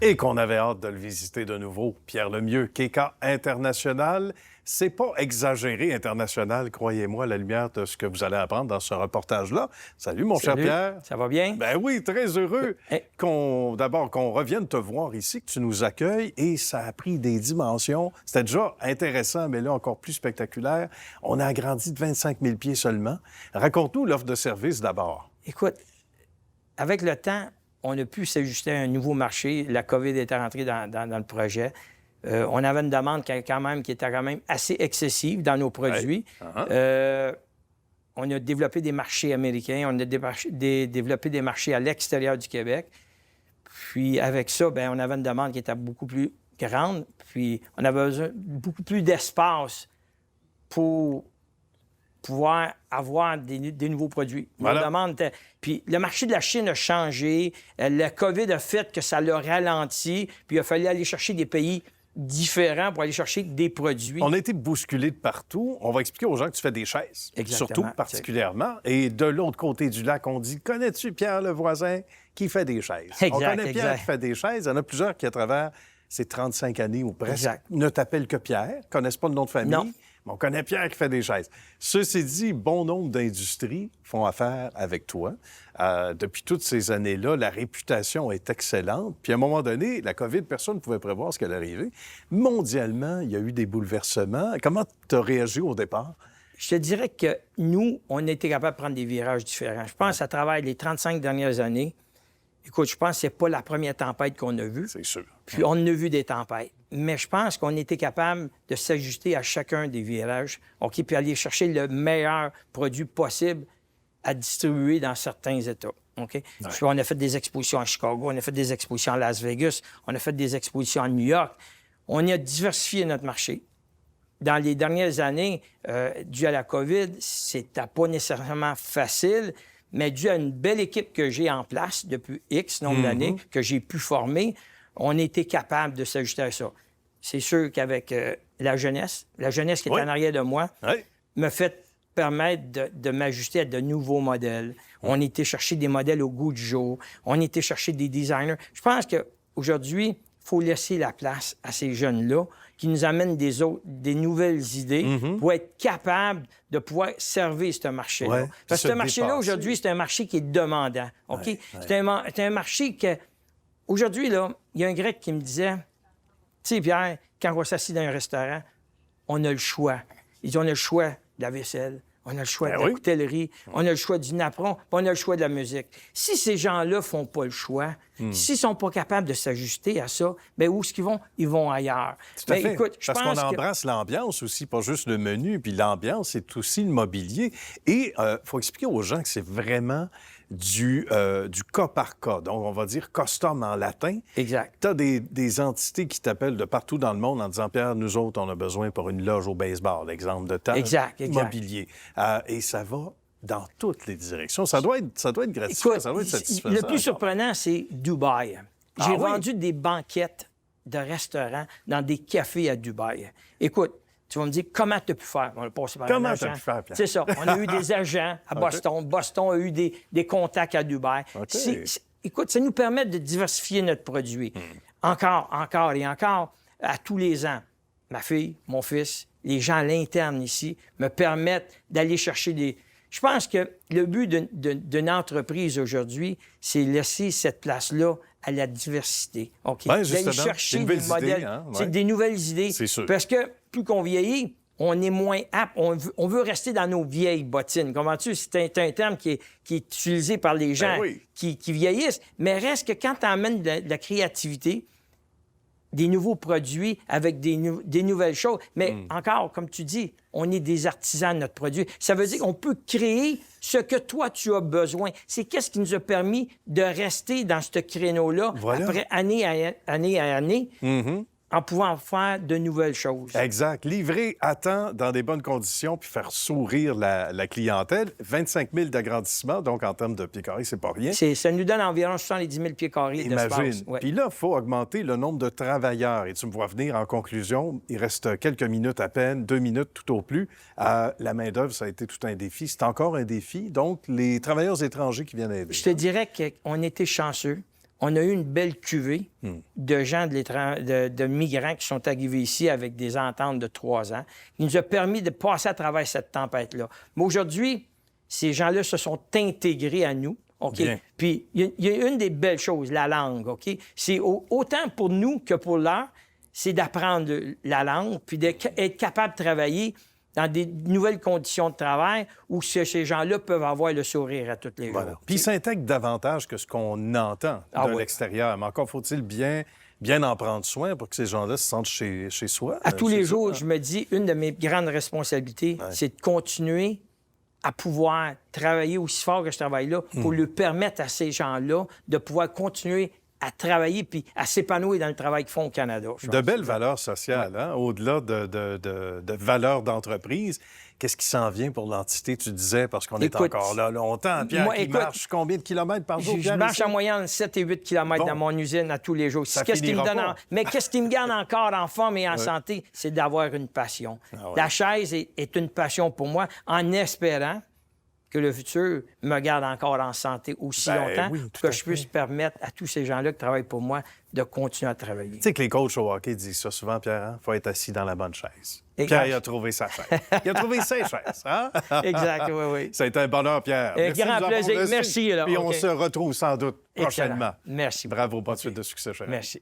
Et qu'on avait hâte de le visiter de nouveau. Pierre Lemieux, KK International. C'est pas exagéré international, croyez-moi, à la lumière de ce que vous allez apprendre dans ce reportage-là. Salut, mon cher Pierre. Ça va bien? Ben oui, très heureux d'abord qu'on revienne te voir ici, que tu nous accueilles. Et ça a pris des dimensions. C'était déjà intéressant, mais là, encore plus spectaculaire. On a agrandi de 25 000 pieds seulement. Raconte-nous l'offre de service d'abord. Écoute, avec le temps, on a pu s'ajuster à un nouveau marché. La COVID était rentrée dans le projet. On avait une demande qui était quand même assez excessive dans nos produits. Ouais. On a développé des marchés américains, on a développé des marchés à l'extérieur du Québec. Puis avec ça, bien, on avait une demande qui était beaucoup plus grande. Puis on avait besoin beaucoup plus d'espace pour pouvoir avoir des nouveaux produits. Voilà. Nos demandes étaient... Puis le marché de la Chine a changé. Le COVID a fait que ça l'a ralenti. Puis il a fallu aller chercher des pays différents pour aller chercher des produits. On a été bousculés de partout. On va expliquer aux gens que tu fais des chaises, Exactement. surtout particulièrement. Et de l'autre côté du lac, on dit, connais-tu Pierre, le voisin, qui fait des chaises? Exact, On connaît Pierre exact. qui fait des chaises. Il y en a plusieurs qui, à travers ces 35 années ou presque, Exact. ne t'appellent que Pierre, ne connaissent pas le nom de famille. Non. Mais on connaît Pierre qui fait des chaises. Ceci dit, bon nombre d'industries font affaire avec toi. Depuis toutes ces années-là, la réputation est excellente. Puis à un moment donné, la COVID, personne ne pouvait prévoir ce qu'elle arrivait. Mondialement, il y a eu des bouleversements. Comment tu as réagi au départ? Je te dirais que nous, on a été capable de prendre des virages différents. Je pense à travers les 35 dernières années, écoute, je pense que c'est pas la première tempête qu'on a vue. C'est sûr. Puis on a vu des tempêtes. Mais je pense qu'on était capable de s'ajuster à chacun des virages, OK, puis aller chercher le meilleur produit possible à distribuer dans certains États, OK? Puis on a fait des expositions à Chicago, on a fait des expositions à Las Vegas, on a fait des expositions à New York. On a diversifié notre marché. Dans les dernières années, dû à la COVID, c'était pas nécessairement facile, mais dû à une belle équipe que j'ai en place depuis X nombre d'années, que j'ai pu former, on était capable de s'ajuster à ça. C'est sûr qu'avec la jeunesse qui est en arrière de moi, me fait permettre de m'ajuster à de nouveaux modèles. On était chercher des modèles au goût du jour. On était chercher des designers. Je pense qu'aujourd'hui, il faut laisser la place à ces jeunes-là qui nous amènent des nouvelles idées pour être capables de pouvoir servir ce marché-là. Ouais. Parce que ce Se marché-là, dépasser. aujourd'hui, c'est un marché qui est demandant. OK? C'est un marché que... Aujourd'hui, là, il y a un Grec qui me disait, tu sais, Pierre, quand on s'assied dans un restaurant, on a le choix. Il dit, on a le choix de la vaisselle, on a le choix de la coutellerie, on a le choix du napperon, puis on a le choix de la musique. Si ces gens-là font pas le choix, s'ils sont pas capables de s'ajuster à ça, bien, où est-ce qu'ils vont? Ils vont ailleurs. Tout à fait. Écoute, je Parce pense qu'on embrasse l'ambiance aussi, pas juste le menu. Puis l'ambiance, c'est aussi le mobilier. Et il faut expliquer aux gens que c'est vraiment du cas par cas. Donc, on va dire custom en latin. Exact. Tu as des entités qui t'appellent de partout dans le monde en disant, Pierre, nous autres, on a besoin pour une loge au baseball, exemple de table, Exact. mobilier. Et ça va dans toutes les directions. Ça doit être gratifiant, Écoute, ça doit être satisfaisant. le plus surprenant, c'est Dubaï. J'ai vendu des banquettes de restaurants dans des cafés à Dubaï. Écoute, tu vas me dire, comment tu as pu faire? On a passé par Comment un tu as agent. pu faire, Pierre? C'est ça. On a eu des agents à Boston. Boston a eu des contacts à Dubaï. Écoute, ça nous permet de diversifier notre produit. Encore et encore, à tous les ans. Ma fille, mon fils, les gens à l'interne ici me permettent d'aller chercher des... Je pense que le but d'une entreprise aujourd'hui, c'est laisser cette place-là à la diversité. OK? Ben, D'aller justement, chercher des des nouvelles modèles, idées, hein? c'est des nouvelles idées. C'est sûr. Parce que plus qu'on vieillit, on est moins apte. On veut rester dans nos vieilles bottines. Comprends-tu? C'est un terme qui est utilisé par les gens qui vieillissent. Mais reste que quand tu emmènes de la créativité, des nouveaux produits avec des nouvelles choses. Mais encore, comme tu dis, on est des artisans de notre produit. Ça veut dire qu'on peut créer ce que toi, tu as besoin. C'est qu'est-ce qui nous a permis de rester dans ce créneau-là après année à année en pouvant faire de nouvelles choses. Exact. Livrer à temps dans des bonnes conditions puis faire sourire la clientèle. 25 000 d'agrandissement, donc en termes de pieds carrés, c'est pas rien. Ça nous donne environ 70 000 pieds carrés d'espace. Imagine. Puis là, il faut augmenter le nombre de travailleurs. Et tu me vois venir en conclusion. Il reste quelques minutes à peine, 2 minutes tout au plus. La main-d'œuvre, ça a été tout un défi. C'est encore un défi. Donc, les travailleurs étrangers qui viennent aider. Je te dirais qu'on était chanceux. on a eu une belle cuvée de gens de migrants qui sont arrivés ici avec des ententes de 3 ans, qui nous a permis de passer à travers cette tempête-là. Mais aujourd'hui, ces gens-là se sont intégrés à nous. OK? Bien. Puis, il y a une des belles choses, la langue. OK? C'est autant pour nous que pour leur, c'est d'apprendre la langue, puis d'être capable de travailler dans des nouvelles conditions de travail où ces gens-là peuvent avoir le sourire à tous les jours. Puis ils s'intègrent davantage que ce qu'on entend de l'extérieur. Mais encore faut-il bien en prendre soin pour que ces gens-là se sentent chez soi. À tous les jours, je me dis, une de mes grandes responsabilités, c'est de continuer à pouvoir travailler aussi fort que je travaille là pour leur permettre à ces gens-là de pouvoir continuer à travailler puis à s'épanouir dans le travail qu'ils font au Canada. De belles valeurs sociales, hein? Au-delà de valeurs d'entreprise. Qu'est-ce qui s'en vient pour l'entité, tu disais, parce qu'on est encore là longtemps. Pierre, marche combien de kilomètres par jour? Je marche en moyenne 7 et 8 kilomètres dans mon usine à tous les jours. Mais qu'est-ce qui me garde encore en forme et en santé? C'est d'avoir une passion. La chaise est une passion pour moi, en espérant que le futur me garde encore en santé aussi longtemps pour que je puisse permettre à tous ces gens-là qui travaillent pour moi de continuer à travailler. Tu sais que les coachs au hockey disent ça souvent, Pierre, il faut être assis dans la bonne chaise. Pierre, il a trouvé sa chaise. Il a trouvé ses chaises. Hein? Exact, oui. Ça a été un bonheur, Pierre. Merci grand plaisir. Merci. Puis on se retrouve sans doute prochainement. Excellent. Merci. Bravo, bonne suite de succès, cher. Merci.